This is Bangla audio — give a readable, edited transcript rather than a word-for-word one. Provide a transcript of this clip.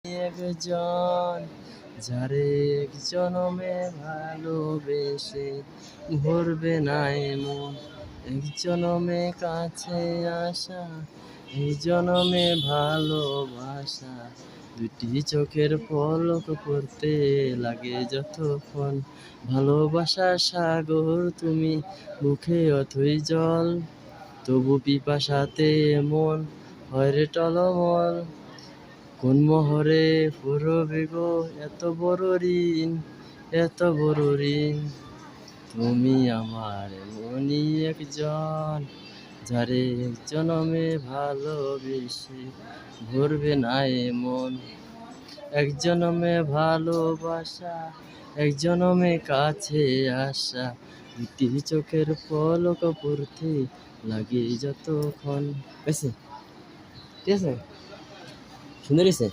একজন যারে এক জনমে ভালোবেসে ভরবে না এমন এক জনমে কাছে আসা এই জনমে ভালোবাসা দুটি চোখের পলক পড়তে লাগে যতক্ষণ ভালোবাসা সাগর তুমি মুখে অথই জল তবু পিপাসাতে এমন হয় রে টলমল কোন মোহরে ফুরবে গো এত বড় ঋণ এত বড় ঋণ তুমি আমার এমনই একজন যারে এক জনমে ভালোবেসে ভরবে না এমন এক জনমে ভালোবাসা এক জনমে কাছে আসা দুটি চোখের পলক পড়তে লাগে যতক্ষণ। ঠিক আছে, সুন্দর হয়েছে।